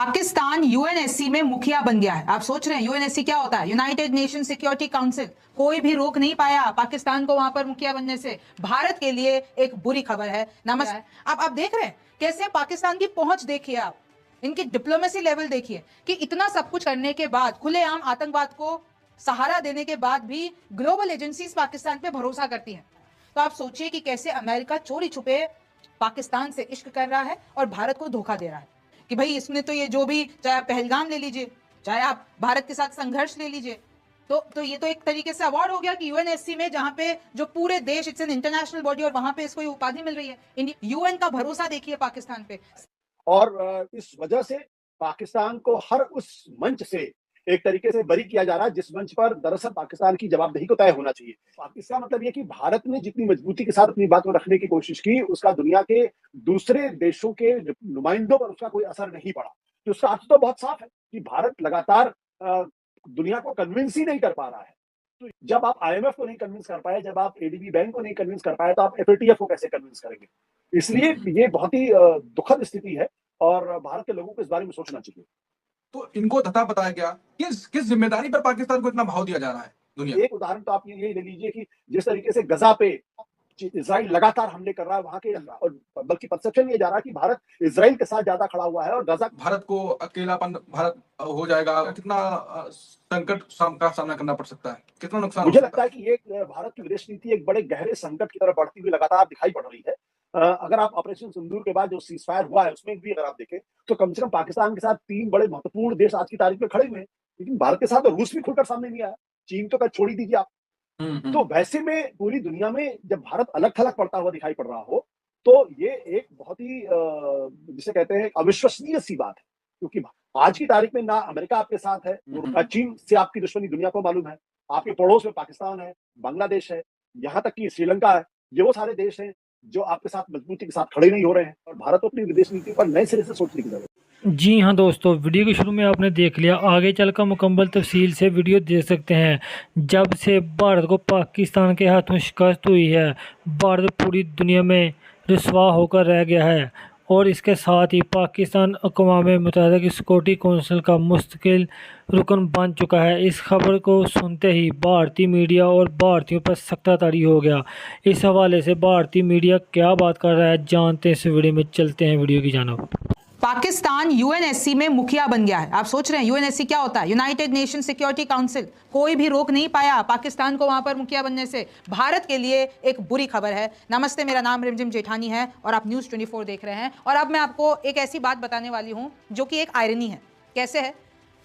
Pakistan UNSC में मुखिया बन गया है। आप सोच रहे हैं यूएनएससी क्या होता है? United nation security council. कोई भी रोक नहीं पाया पाकिस्तान को वहां पर मुखिया बनने से। भारत के लिए एक बुरी खबर है। नमस्कार। अब आप देख रहे हैं कैसे पाकिस्तान की पहुंच देखिए, आप इनकी डिप्लोमेसी लेवल देखिए कि इतना सब कुछ करने के बाद, खुलेआम आतंकवाद को सहारा देने के बाद भी ग्लोबल एजेंसीज पाकिस्तान पे भरोसा करती हैं। तो आप सोचिए कि कैसे अमेरिका चोरी छुपे पाकिस्तान से इश्क कर रहा है और भारत को धोखा दे रहा है कि भाई इसने तो ये जो भी, चाहे आप पहलगाम ले लीजिए, चाहे आप भारत के साथ संघर्ष ले लीजिए, तो ये तो एक तरीके से अवार्ड हो गया कि यूएनएससी में, जहां पे जो पूरे देश, इट्स एन इंटरनेशनल बॉडी, और वहां पे इसको ये उपाधि मिल रही है। यूएन का भरोसा देखिए पाकिस्तान पे। और इस वजह से पाकिस्तान को हर उस मंच से एक तरीके से बरी किया जा रहा है जिस मंच पर दरअसल पाकिस्तान की जवाबदेही को तय होना चाहिए। इसका मतलब ये कि भारत ने जितनी मजबूती के साथ अपनी बात को रखने की कोशिश की, उसका दुनिया के दूसरे देशों के नुमाइंदों पर उसका कोई असर नहीं पड़ा। तो उसका अर्थ तो बहुत साफ है कि भारत लगातार दुनिया को कन्विंस ही नहीं कर पा रहा है। तो जब आप आईएमएफ को नहीं कन्विंस कर पाए, जब आप एडीबी बैंक को नहीं कन्विंस कर पाए, तो आप एफएटीएफ को कैसे कन्विंस करेंगे? इसलिए ये बहुत ही दुखद स्थिति है और भारत के लोगों को इस बारे में सोचना चाहिए। तो इनको तथा पता है क्या किस जिम्मेदारी पर पाकिस्तान को इतना भाव दिया जा रहा है दुनिया? एक उदाहरण तो आप ये ले लीजिए कि जिस तरीके से गजा पे इजराइल लगातार हमले कर रहा है वहां के, और बल्कि परसेप्शन ये जा रहा है कि भारत इजराइल के साथ ज्यादा खड़ा हुआ है और गजा भारत को अकेलापन भारत हो जाएगा। कितना संकट का सामना करना पड़ सकता है, कितना नुकसान मुझे लगता है कि ये भारत की विदेश नीति एक बड़े गहरे संकट की तरफ बढ़ती हुई लगातार दिखाई पड़ रही है। अगर आप ऑपरेशन सिंदूर के बाद जो सीज फायर हुआ है उसमें भी अगर आप देखें तो कम से कम पाकिस्तान के साथ 3 बड़े महत्वपूर्ण देश आज की तारीख में खड़े हुए हैं, लेकिन भारत के साथ तो रूस भी खुलकर सामने नहीं आया, चीन तो छोड़ ही दीजिए आप। तो वैसे में पूरी दुनिया में जब भारत अलग थलग पड़ता हुआ दिखाई पड़ रहा हो तो ये एक बहुत ही जिसे कहते हैं अविश्वसनीय सी बात है, क्योंकि आज की तारीख में ना अमेरिका आपके साथ है, चीन से आपकी दुश्मनी दुनिया को मालूम है, आपके पड़ोस में पाकिस्तान है, बांग्लादेश है, यहाँ तक कि श्रीलंका है। ये वो सारे देश हैं जो आपके साथ मजबूती के साथ खड़े नहीं हो रहे हैं और भारत को अपनी विदेश नीति पर नए सिरे से सोचने की जरूरत है। जी हाँ दोस्तों, वीडियो के शुरू में आपने देख लिया, आगे चलकर मुकम्मल तफसील से वीडियो देख सकते हैं। जब से भारत को पाकिस्तान के हाथों शिकस्त हुई है, भारत पूरी दुनिया में रुसवा होकर रह गया है और इसके साथ ही पाकिस्तान अक़वाम मुत्तहिदा की सिक्योरिटी कौंसिल का मुस्तकिल रुकन बन चुका है। इस खबर को सुनते ही भारतीय मीडिया और भारतीयों पर सख्ता तारी हो गया। इस हवाले से भारतीय मीडिया क्या बात कर रहा है जानते हैं इस वीडियो में। चलते हैं वीडियो की जानिब। पाकिस्तान यूएनएससी में मुखिया बन गया है। आप सोच रहे हैं यूएनएससी क्या होता है? United nation security council. कोई भी रोक नहीं पाया पाकिस्तान को वहां पर मुखिया बनने से। भारत के लिए एक बुरी खबर है। नमस्ते, मेरा नाम रिमझिम जेठानी है और आप न्यूज़ 24 देख रहे हैं। और अब मैं आपको एक ऐसी बात बताने वाली हूं जो कि एक आयरनी है। कैसे है?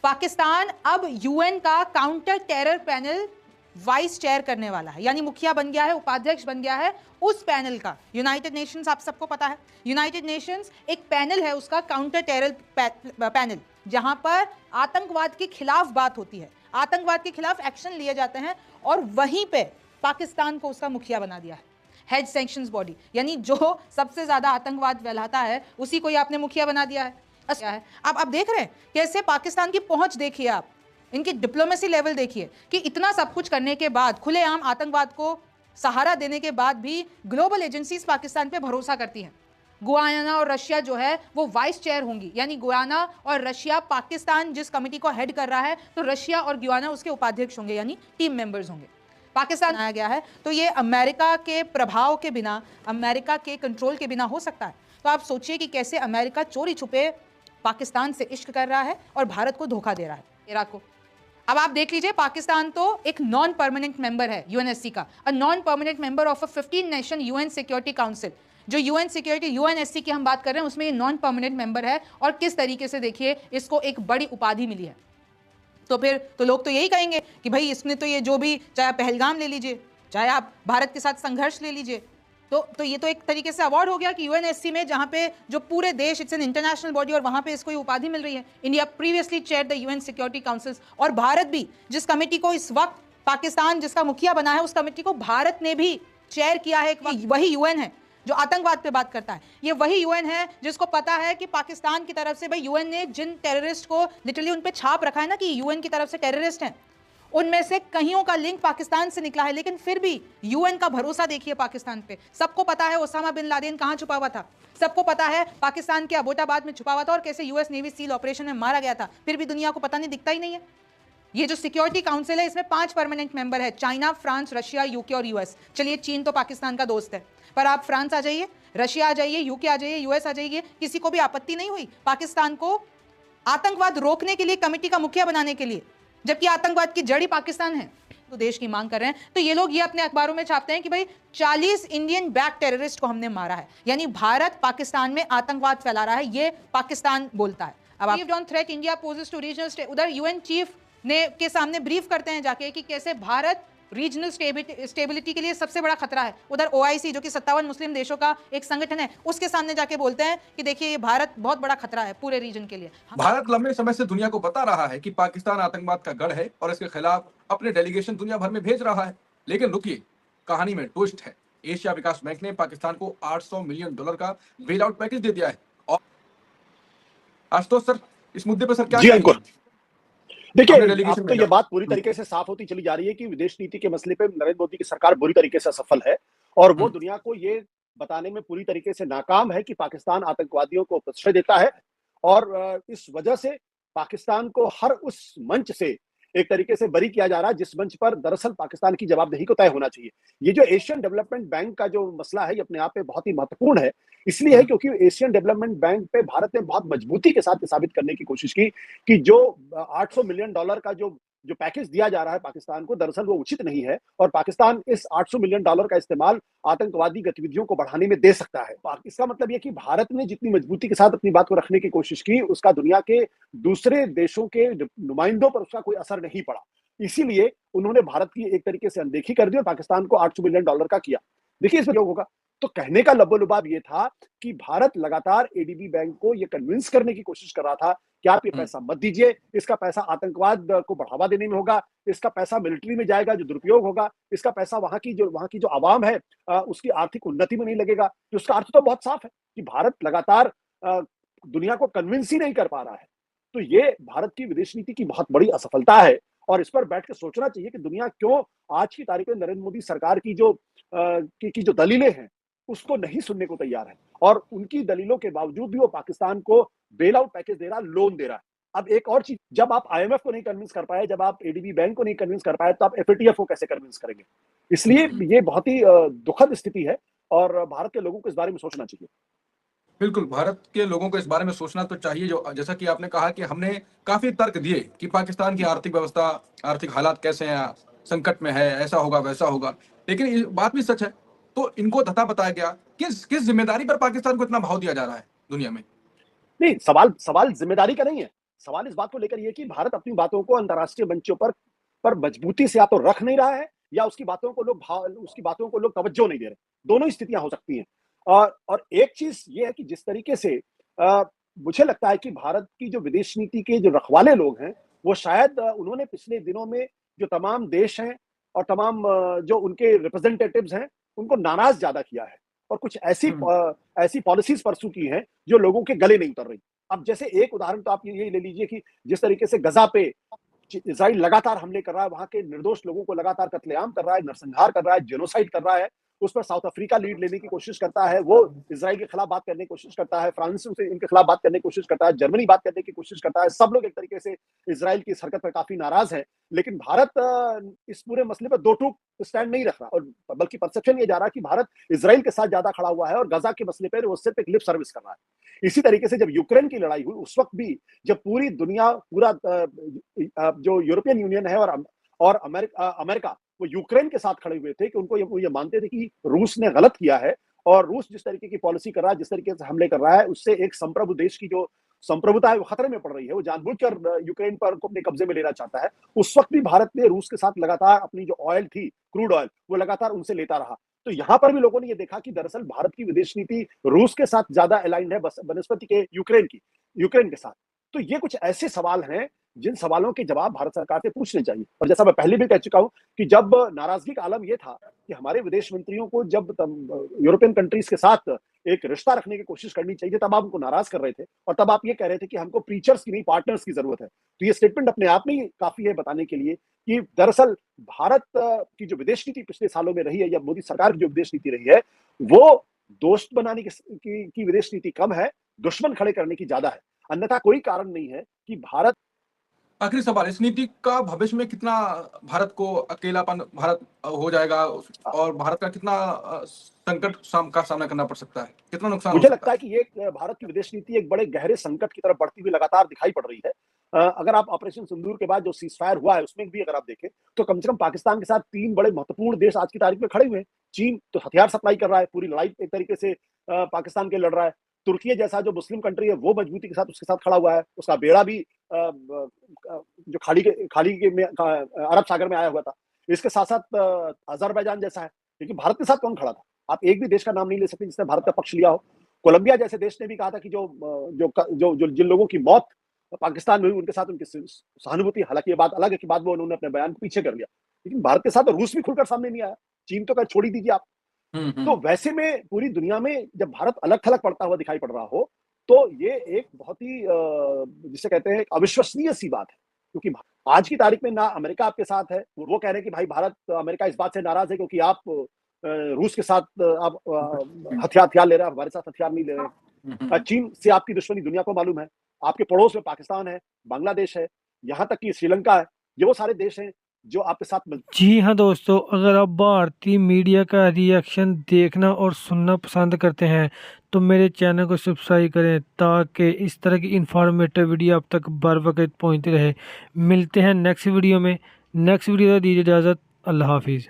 पाकिस्तान अब यूएन का counter terror panel vice chair करने वाला है, यानी मुखिया बन गया है, उपाध्यक्ष बन गया है उस पैनल का। यूनाइटेड नेशंस आप सबको पता है, यूनाइटेड नेशंस एक पैनल है उसका, काउंटर टेरर पैनल, जहां पर आतंकवाद के खिलाफ बात होती है, आतंकवाद के खिलाफ एक्शन लिए जाते हैं, और वहीं पे पाकिस्तान को उसका मुखिया बना दिया है। हेड सैंक्शंस बॉडी, यानी जो सबसे ज्यादा आतंकवाद फैलाता है उसी को ही आपने मुखिया बना दिया है। आप देख रहे हैं कैसे पाकिस्तान की पहुंच देखिए, आप इनकी डिप्लोमेसी लेवल देखिए कि इतना सब कुछ करने के बाद, खुलेआम आतंकवाद को सहारा देने के बाद भी ग्लोबल एजेंसीज पाकिस्तान पे भरोसा करती हैं। गुयाना और रशिया जो है वो वाइस चेयर होंगी, यानी गुयाना और रशिया, पाकिस्तान जिस कमेटी को हेड कर रहा है तो रशिया और गुयाना उसके उपाध्यक्ष होंगे, यानी टीम मेंबर्स होंगे। पाकिस्तान आया गया है तो ये अमेरिका के प्रभाव के बिना, अमेरिका के कंट्रोल के बिना हो सकता है। तो आप सोचिए कि कैसे अमेरिका चोरी छुपे पाकिस्तान से इश्क कर रहा है और भारत को धोखा दे रहा है, इराक को। अब आप देख लीजिए, पाकिस्तान तो एक नॉन परमानेंट मेंबर है यूएनएससी का, a non permanent member of a 15 nation UN security council. जो यूएन सिक्योरिटी, यूएनएससी की हम बात कर रहे हैं, उसमें ये नॉन परमानेंट मेंबर है। और किस तरीके से देखिए इसको एक बड़ी उपाधि मिली है। तो फिर तो लोग तो यही कहेंगे कि भाई इसने तो ये जो भी, चाहे आप पहलगाम ले लीजिए, चाहे आप भारत के साथ संघर्ष ले लीजिए, तो ये तो एक तरीके से अवार्ड हो गया कि यूएनएससी में, जहां पे जो पूरे देश, इट्स एन इंटरनेशनल बॉडी, और वहां पे इसको ये उपाधि मिल रही है। India previously chair the UN security councils, और भारत भी, जिस कमेटी को इस वक्त पाकिस्तान जिसका मुखिया बना है, उस कमेटी को भारत ने भी चेयर किया है। वही यूएन है जो आतंकवाद पे बात करता है। ये वही यूएन है जिसको पता है कि पाकिस्तान की तरफ से, भाई यूएन ने जिन टेररिस्ट को लिटरली उन पे छाप रखा है ना कि यूएन की तरफ से टेररिस्ट हैं, उनमें से कईयों का लिंक पाकिस्तान से निकला है, लेकिन फिर भी यूएन का भरोसा देखिए पाकिस्तान पे। सबको पता है ओसामा बिन लादेन कहां छुपा हुआ था, सबको पता है पाकिस्तान के अबोटाबाद में छुपा हुआ था और कैसे यूएस नेवी सील ऑपरेशन में मारा गया था, फिर भी दुनिया को पता नहीं, दिखता ही नहीं है। ये जो सिक्योरिटी काउंसिल है इसमें 5 परमानेंट मेंबर है, चाइना, फ्रांस, रशिया, यूके और यूएस। चलिए चीन तो पाकिस्तान का दोस्त है, पर आप फ्रांस आ जाइए, रशिया आ जाइए, यूके आ जाइए, यूएस आ जाइए, किसी को भी आपत्ति नहीं हुई पाकिस्तान को आतंकवाद रोकने के लिए कमेटी का मुखिया बनाने के लिए, जबकि आतंकवाद की जड़ी पाकिस्तान है। तो देश की मांग कर रहे हैं, तो ये लोग ये अपने अखबारों में छापते हैं कि भाई 40 इंडियन बैक टेररिस्ट को हमने मारा है, यानी भारत पाकिस्तान में आतंकवाद फैला रहा है, ये पाकिस्तान बोलता है। अब on threat India poses to regional state, उधर यूएन चीफ ने के सामने ब्रीफ करते हैं जाके कि कैसे भारत रीजनल स्टेबिलिटी के लिए सबसे बड़ा खतरा है। उधर ओआईसी जो कि 57 मुस्लिम देशों का एक संगठन है, उसके सामने जाके बोलते हैं कि देखिए ये भारत बहुत बड़ा खतरा है पूरे रीजन के लिए। भारत लंबे समय से दुनिया को बता रहा है कि पाकिस्तान आतंकवाद का गढ़ है और इसके खिलाफ अपने डेलीगेशन दुनिया भर में भेज रहा है, लेकिन रुकिए, कहानी में ट्विस्ट है। एशिया विकास बैंक ने पाकिस्तान को $800 मिलियन का बेल आउट पैकेज दे दिया है। और आशुतोष सर, इस मुद्दे पर सर क्या कहेंगे? देखिए, अब तो ये बात पूरी तरीके से साफ होती चली जा रही है कि विदेश नीति के मसले पे नरेंद्र मोदी की सरकार बुरी तरीके से असफल है और वो दुनिया को ये बताने में पूरी तरीके से नाकाम है कि पाकिस्तान आतंकवादियों को प्रश्रय देता है और इस वजह से पाकिस्तान को हर उस मंच से एक तरीके से बरी किया जा रहा है जिस मंच पर दरअसल पाकिस्तान की जवाबदेही को तय होना चाहिए। ये जो एशियन डेवलपमेंट बैंक का जो मसला है ये अपने आप में बहुत ही महत्वपूर्ण है, इसलिए है क्योंकि एशियन डेवलपमेंट बैंक पे भारत ने बहुत मजबूती के साथ साबित करने की कोशिश की कि जो $800 मिलियन का जो पैकेज दिया जा रहा है पाकिस्तान को, दरअसल वो उचित नहीं है और पाकिस्तान इस $800 मिलियन का इस्तेमाल आतंकवादी गतिविधियों को बढ़ाने में दे सकता है। इसका मतलब ये कि भारत ने जितनी मजबूती के साथ अपनी बात को रखने की कोशिश की, उसका दुनिया के दूसरे देशों के नुमाइंदों पर उसका कोई असर नहीं पड़ा, इसीलिए उन्होंने भारत की एक तरीके से अनदेखी कर दी और पाकिस्तान को $800 मिलियन का किया। देखिए इसमें योग होगा, तो कहने का लबोलुबाब ये था कि भारत लगातार एडीबी बैंक को ये कन्विंस करने की कोशिश कर रहा था कि आप ये पैसा मत दीजिए, इसका पैसा आतंकवाद को बढ़ावा देने में होगा, इसका पैसा मिलिट्री में जाएगा जो दुरुपयोग होगा, इसका पैसा वहां की जो आवाम है उसकी आर्थिक उन्नति में नहीं लगेगा। तो उसका अर्थ तो बहुत साफ है कि भारत लगातार दुनिया को कन्विंस ही नहीं कर पा रहा है। तो ये भारत की विदेश नीति की बहुत बड़ी असफलता है और इस पर बैठ के सोचना चाहिए कि दुनिया क्यों आज की तारीख में नरेंद्र मोदी सरकार की जो दलीलें हैं उसको नहीं सुनने को तैयार है और उनकी दलीलों के बावजूद भी वो पाकिस्तान को बेल आउट पैकेज दे रहा, लोन दे रहा है। अब एक और चीज, जब आप आईएमएफ को नहीं कन्विंस कर पाए, जब आप एडीबी बैंक को नहीं कन्विंस कर पाए, तो आप एफएटीएफ को कैसे कन्विंस करेंगे? इसलिए ये बहुत ही दुखद स्थिति है और भारत के लोगों को इस बारे में सोचना चाहिए। बिल्कुल, भारत के लोगों को इस बारे में सोचना तो चाहिए। जो जैसा कि आपने कहा कि हमने काफी तर्क दिए कि पाकिस्तान की आर्थिक व्यवस्था, आर्थिक हालात कैसे हैं, संकट में है, ऐसा होगा वैसा होगा, लेकिन ये बात भी सच है। तो इनको धता बताया गया, किस जिम्मेदारी पर पाकिस्तान को इतना भाव दिया जा रहा है दुनिया में? नहीं, सवाल जिम्मेदारी का नहीं है, सवाल इस बात को लेकर ये कि भारत अपनी बातों को अंतर्राष्ट्रीय मंचों पर मजबूती से या तो रख नहीं रहा है या उसकी बातों को लोग तवज्जो नहीं दे रहे। दोनों स्थितियां हो सकती हैं। और एक चीज ये है कि जिस तरीके से मुझे लगता है कि भारत की जो विदेश नीति के जो रखवाले लोग हैं वो शायद उन्होंने पिछले दिनों में जो तमाम देश हैं और तमाम जो उनके रिप्रेजेंटेटिव्स हैं उनको नाराज ज्यादा किया है और कुछ ऐसी पॉलिसीज परसू की हैं जो लोगों के गले नहीं उतर रही। अब जैसे एक उदाहरण तो आप ये ले लीजिए कि जिस तरीके से गजा पे इजराइल लगातार हमले कर रहा है, वहां के निर्दोष लोगों को लगातार कत्लेआम कर रहा है, नरसंहार कर रहा है, जेनोसाइड कर रहा है, उस पर साउथ अफ्रीका लीड लेने की कोशिश करता है, वो इजराइल के खिलाफ बात करने की कोशिश करता है, फ्रांस से इनके खिलाफ बात करने की कोशिश करता है, जर्मनी बात करने की कोशिश करता है। सब लोग एक तरीके से इजराइल की इस हरकत पर काफी नाराज है, लेकिन भारत इस पूरे मसले पर दो टूक स्टैंड नहीं रख रहा और बल्कि परसेप्शन ये जा रहा है कि भारत इजराइल के साथ ज्यादा खड़ा हुआ है और गजा के मसले पर वो सिर्फ एक लिप सर्विस कर रहा है। इसी तरीके से जब यूक्रेन की लड़ाई हुई उस वक्त भी जब पूरी दुनिया, पूरा जो यूरोपियन यूनियन है और अमेरिका वो यूक्रेन के साथ खड़े हुए थे कि वो ये मानते थे कि रूस ने गलत किया है और रूस जिस तरीके की पॉलिसी कर रहा है, जिस तरीके से हमले कर रहा है, उससे एक संप्रभु देश की जो संप्रभुता है वो खतरे में पड़ रही है, वो जानबूझकर यूक्रेन पर अपने कब्जे में लेना चाहता है। उस वक्त भी भारत ने रूस के साथ लगातार अपनी जो ऑयल थी, क्रूड ऑयल, वो लगातार उनसे लेता रहा। तो यहां पर भी लोगों ने ये देखा कि दरअसल भारत की विदेश नीति रूस के साथ ज्यादा अलाइंड है बनस्पति के यूक्रेन के साथ। तो ये कुछ ऐसे सवाल हैं जिन सवालों के जवाब भारत सरकार से पूछने चाहिए। और जैसा मैं पहले भी कह चुका हूं कि जब नाराजगी का आलम यह था कि हमारे विदेश मंत्रियों को जब यूरोपियन कंट्रीज के साथ एक रिश्ता रखने की कोशिश करनी चाहिए, तब आप उनको नाराज कर रहे थे और तब आप ये कह रहे थे कि हमको प्रीचर्स की नहीं पार्टनर्स की जरूरत है। तो ये स्टेटमेंट अपने आप में ही काफी है बताने के लिए कि दरअसल भारत की जो विदेश नीति पिछले सालों में रही है, या मोदी सरकार की जो विदेश नीति रही है, वो दोस्त बनाने की विदेश नीति कम है, दुश्मन खड़े करने की ज्यादा है। अन्यथा कोई कारण नहीं है कि भारत आखिरी सवाल, इस नीति का भविष्य में कितना भारत को अकेलापन भारत हो जाएगा और भारत का कितना संकट का सामना करना पड़ सकता है, कितना नुकसान हो मुझे सकता लगता है कि ये भारत की विदेश नीति एक बड़े गहरे संकट की तरफ बढ़ती हुई लगातार दिखाई पड़ रही है। अगर आप ऑपरेशन सिंदूर के बाद जो सीज़फायर हुआ है, उसमें भी अगर आप देखें, तो कम से कम पाकिस्तान के साथ 3 बड़े महत्वपूर्ण देश आज की तारीख में खड़े हुए हैं। चीन तो हथियार सप्लाई कर रहा है, पूरी लड़ाई एक तरीके से पाकिस्तान के लड़ रहा है। तुर्की जैसा जो मुस्लिम कंट्री है, वो मजबूती के साथ उसके साथ खड़ा हुआ है। उसका बेड़ा भी जो खाड़ी में अरब सागर में आया हुआ था। इसके साथ-साथ अज़रबैजान जैसा है, लेकिन भारत के साथ कौन खड़ा था? आप एक भी देश का नाम नहीं ले सकते जिसने भारत का पक्ष लिया हो। कोलंबिया जैसे देश ने भी कहा था कि जिन लोगों की मौत पाकिस्तान में हुई, उनके साथ उनकी सहानुभूति, हालांकि ये बात अलग है कि बाद में उन्होंने अपने बयान को पीछे कर लिया, लेकिन भारत के साथ रूस भी खुलकर सामने नहीं आया। चीन तो कहा छोड़ ही दीजिए आप। तो वैसे में पूरी दुनिया में जब भारत अलग थलग पड़ता हुआ दिखाई पड़ रहा हो, तो ये एक बहुत ही जिसे कहते हैं अविश्वसनीय सी बात है, क्योंकि आज की तारीख में ना अमेरिका आपके साथ है, वो कह रहे हैं कि भाई भारत अमेरिका इस बात से नाराज है क्योंकि आप रूस के साथ आप हथियार ले रहे हैं, हमारे साथ हथियार नहीं ले रहे। चीन से आपकी दुश्मनी दुनिया को मालूम है। आपके पड़ोस में पाकिस्तान है, बांग्लादेश है, यहाँ तक कि श्रीलंका है। ये वो सारे देश हैं जो आपके साथ जी हाँ दोस्तों, अगर आप भारतीय मीडिया का रिएक्शन देखना और सुनना पसंद करते हैं तो मेरे चैनल को सब्सक्राइब करें ताकि इस तरह की इंफॉर्मेटिव वीडियो आप तक बर वक्त पहुँचती रहे। मिलते हैं नेक्स्ट वीडियो में। नेक्स्ट वीडियो दीजिए इजाज़त। अल्लाह हाफिज़।